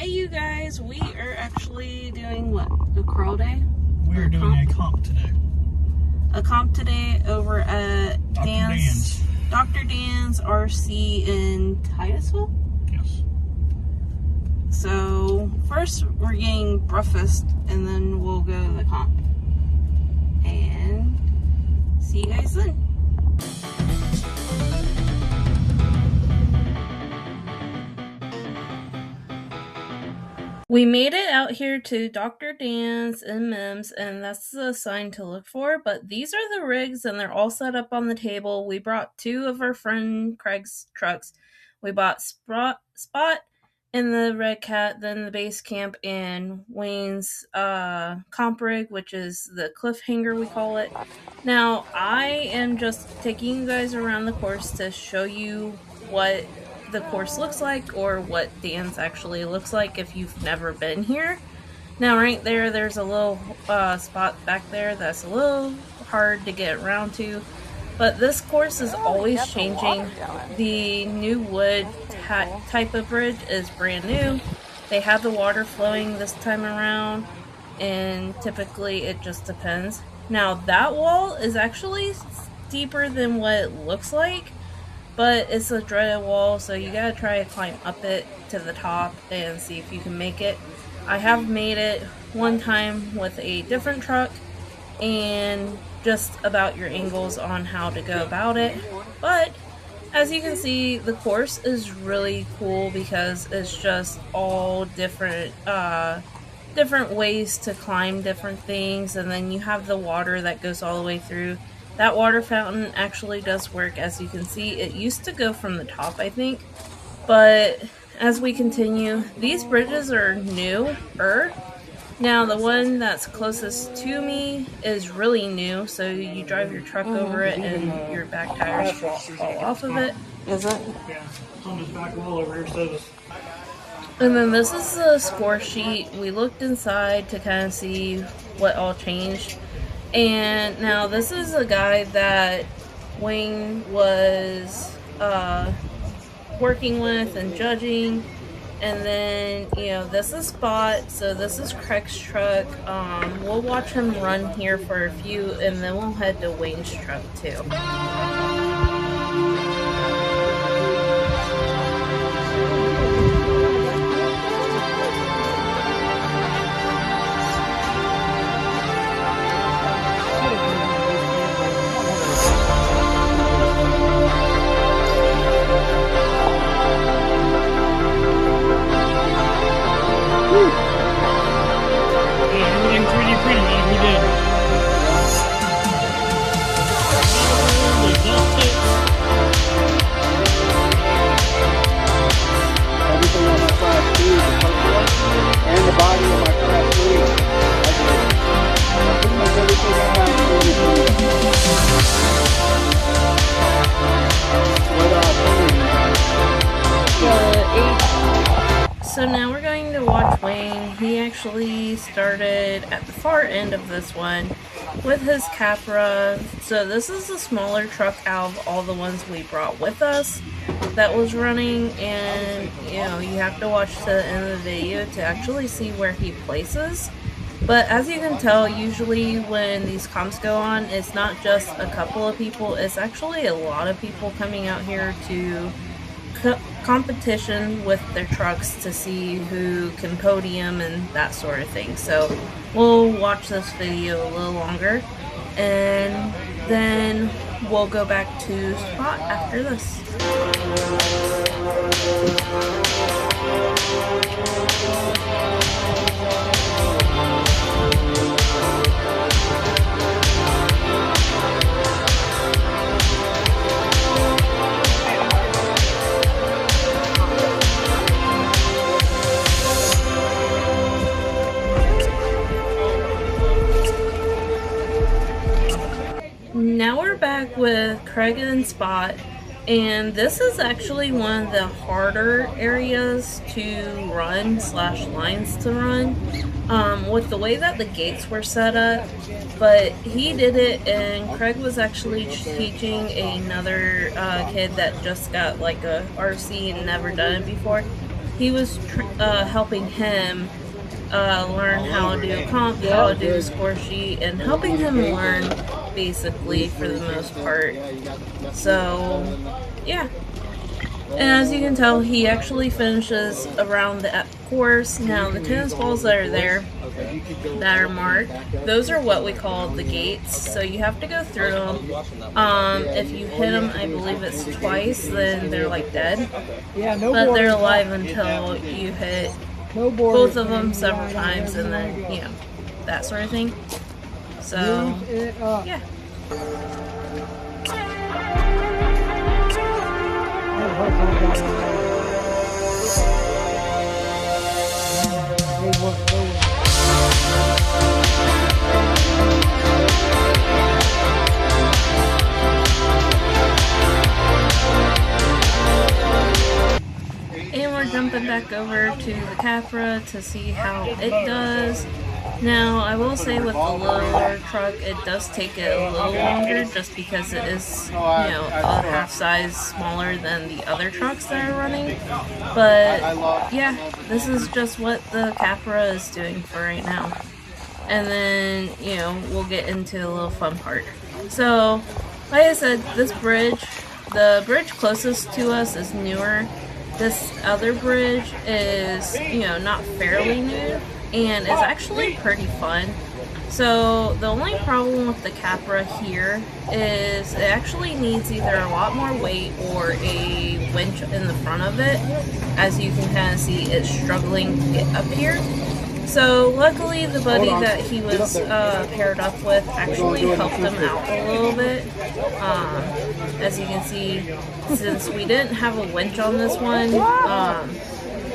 you guys, we are actually doing what? A crawl day? We're doing a comp today. A comp today over at Dr. Dan's RC in Titusville? Yes. So, first we're getting breakfast and then we'll go to the comp. And see you guys then. We made it out here to Dr. Dan's and Mims, and that's the sign to look for, but these are the rigs, and they're all set up on the table. We brought two of our friend Craig's trucks. We bought Spot in the Red Cat, then the base camp, and Wayne's comp rig, which is the cliffhanger we call it. Now, I am just taking you guys around the course to show you what the course looks like, or what Dan's actually looks like if you've never been here. Now right there's a little spot back there that's a little hard to get around to, but this course is always changing. The new wood type of bridge is brand new. They have the water flowing this time around, and typically it just depends. Now that wall is actually steeper than what it looks like, but it's a dreaded wall, so you gotta try to climb up it to the top and see if you can make it. I have made it one time with a different truck, and just about your angles on how to go about it. But as you can see, the course is really cool because it's just all different different ways to climb different things, and then you have the water that goes all the way through. That water fountain actually does work. As you can see, it used to go from the top, I think, but as we continue, these bridges are newer. Now the one that's closest to me is really new, so you drive your truck over it and your back tires fall off of it. Is it? Yeah, it's on this back wall over here, so this. And then this is the score sheet. We looked inside to kind of see what all changed. And now this is a guy that Wayne was working with and judging. And then, this is Spot, so this is Craig's truck. We'll watch him run here for a few, and then we'll head to Wayne's truck too. So now we're going to watch Wayne. He actually started at the far end of this one with his Capra. So this is the smaller truck out of all the ones we brought with us that was running, and you have to watch to the end of the video to actually see where he places. But as you can tell, usually when these comps go on, it's not just a couple of people, it's actually a lot of people coming out here to competition with their trucks to see who can podium and that sort of thing. So we'll watch this video a little longer, and then we'll go back to Spot after this. Now we're back with Craig and Spot, and this is actually one of the harder areas to run / lines to run with the way that the gates were set up. But he did it, and Craig was actually teaching another kid that just got like a RC and never done it before. he was helping him learn how to do comp, how to do a score sheet, and helping him learn basically for the most part. So, yeah. And as you can tell, he actually finishes around the course. Now, the tennis balls that are there, that are marked, those are what we call the gates. So you have to go through them. If you hit them, I believe it's twice, then they're like dead. But they're alive until you hit both of them several times, and then, you know, that sort of thing. So, yeah. And we're jumping back over to the Capra to see how it does. Now, I will say with the lower truck, it does take it a little longer just because it is, you know, a half size smaller than the other trucks that are running. But, yeah, this is just what the Capra is doing for right now. And then, you know, we'll get into the little fun part. So, like I said, this bridge, the bridge closest to us is newer. This other bridge is, you know, not fairly new, and is actually pretty fun. So the only problem with the Capra here is it actually needs either a lot more weight or a winch in the front of it. As you can kind of see, it's struggling to get up here. So luckily the buddy that he was paired up with actually helped him out a little bit. As you can see, since we didn't have a winch on this one,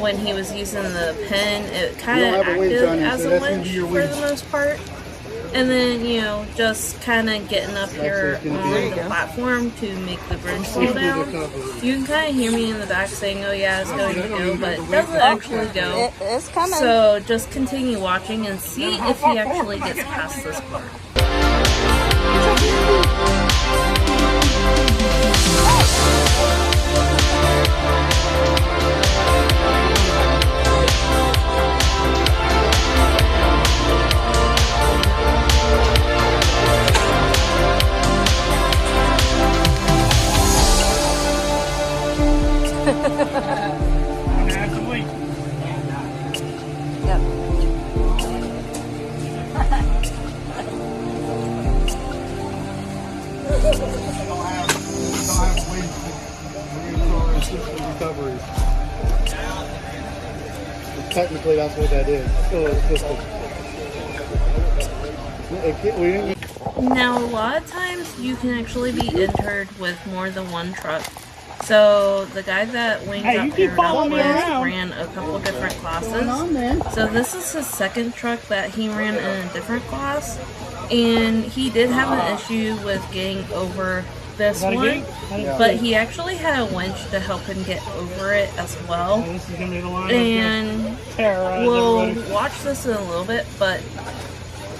when he was using the pen, it kind of acted as a winch for the most part. And then, you know, just kind of getting up here on the platform to make the bridge slow down. You can kind of hear me in the back saying, oh yeah, it's going to go, but it doesn't actually go. It's coming. So just continue watching and see if he actually gets past this part. Technically, that's what that is. Now, a lot of times you can actually be entered with more than one truck. So the guy that Wayne got paired up with ran a couple different classes. So this is his second truck that he ran in a different class, and he did have an issue with getting over this one, but he actually had a winch to help him get over it as well. And we'll watch this in a little bit, but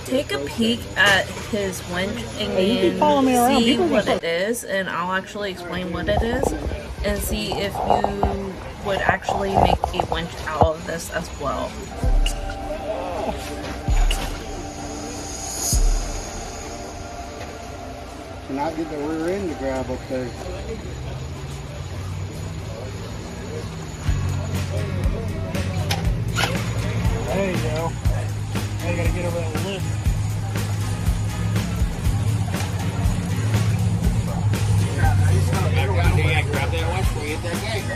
take a peek at his winch and see what it is, and I'll actually explain what it is and see if you would actually make a winch out of this as well. Not get the rear end to grab up there. There you go. Now you gotta get over that lip. Grab that one before you hit that gate.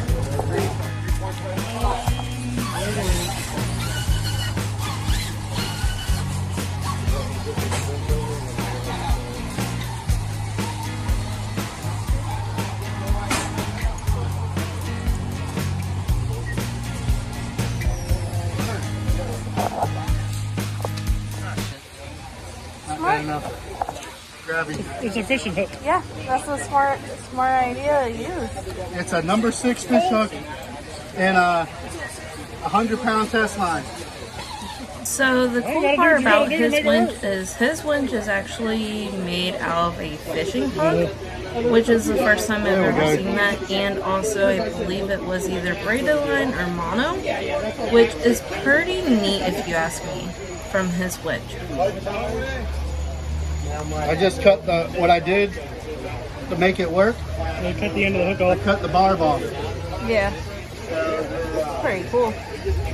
It's a fishing hook. Yeah, that's a smart idea to use. It's a number 6 fish hook and a 100-pound test line. So the cool part about his winch is actually made out of a fishing hook. which is the first time I've ever seen that, and also I believe it was either braided line or mono, which is pretty neat if you ask me, from his witch. I just cut what I did to make it work. You cut the end of the hook off. I cut the barb off. Yeah. Pretty cool.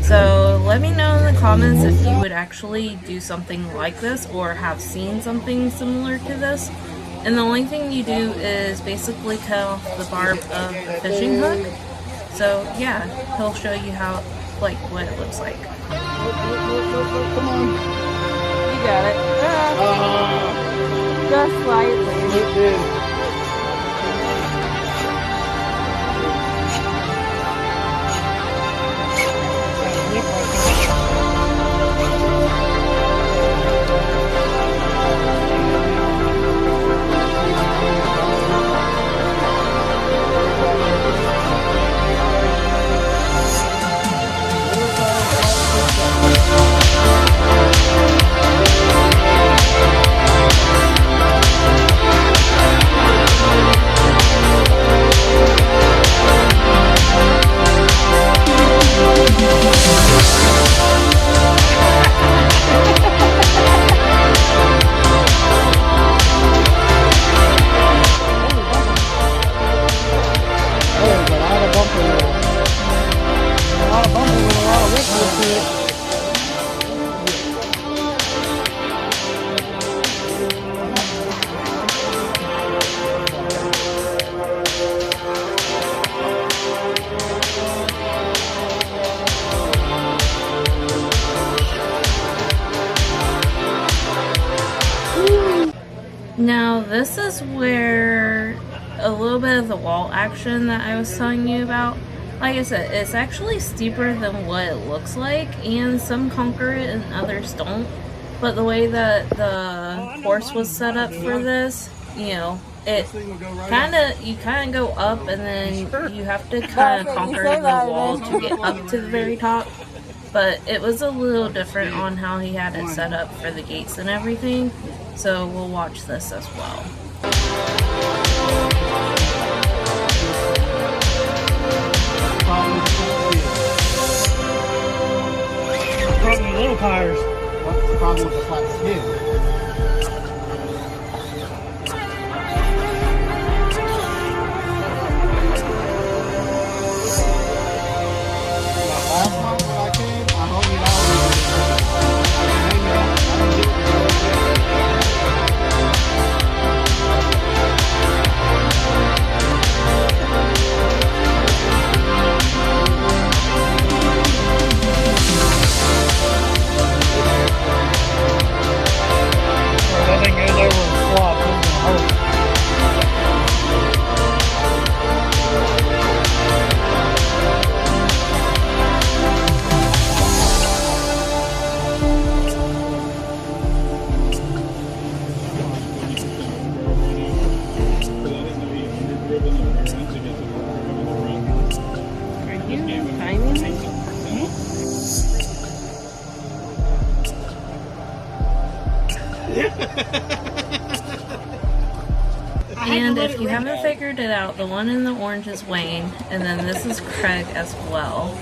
So let me know in the comments if you would actually do something like this or have seen something similar to this. And the only thing you do is basically cut off the barb of the fishing hook. So yeah, he'll show you how, like, what it looks like. Come on. You got it. Just slightly. It did. Now this is where a little bit of the wall action that I was telling you about, like I said, it's actually steeper than what it looks like, and some conquer it and others don't. But the way that the course was set up for this, you know, it you kind of go up and then you have to kind of conquer the wall to get up to the very top. But it was a little different on how he had it set up for the gates and everything. So we'll watch this as well. Probably little tires. What's the problem with the flat skid? Last month when I came, I hope you That thing goes over and flops. It's gonna hurt. And if you haven't figured it out, the one in the orange is Wayne, and then this is Craig as well.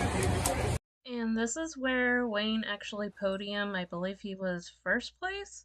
And this is where Wayne actually podiumed. I believe he was first place.